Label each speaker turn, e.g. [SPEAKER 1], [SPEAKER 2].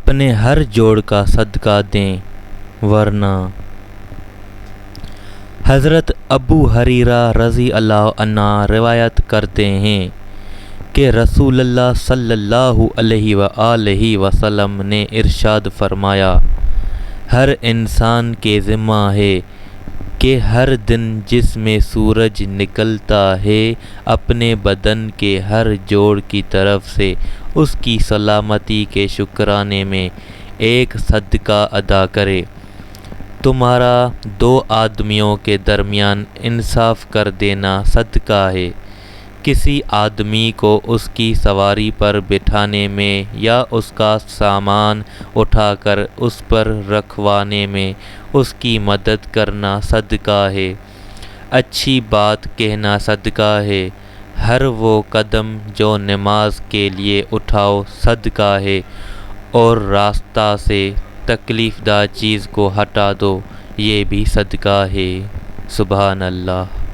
[SPEAKER 1] اپنے ہر جوڑ کا صدقہ دیں، ورنہ حضرت ابو ہریرہ رضی اللہ عنہ روایت کرتے ہیں کہ رسول اللہ صلی اللہ علیہ وآلہ وسلم نے ارشاد فرمایا، ہر انسان کے ذمہ ہے کہ ہر دن جس میں سورج نکلتا ہے اپنے بدن کے ہر جوڑ کی طرف سے اس کی سلامتی کے شکرانے میں ایک صدقہ ادا کرے۔ تمہارا دو آدمیوں کے درمیان انصاف کر دینا صدقہ ہے۔ کسی آدمی کو اس کی سواری پر بٹھانے میں یا اس کا سامان اٹھا کر اس پر رکھوانے میں اس کی مدد کرنا صدقہ ہے۔ اچھی بات کہنا صدقہ ہے۔ ہر وہ قدم جو نماز کے لیے اٹھاؤ صدقہ ہے، اور راستہ سے تکلیف دہ چیز کو ہٹا دو، یہ بھی صدقہ ہے۔ سبحان اللہ۔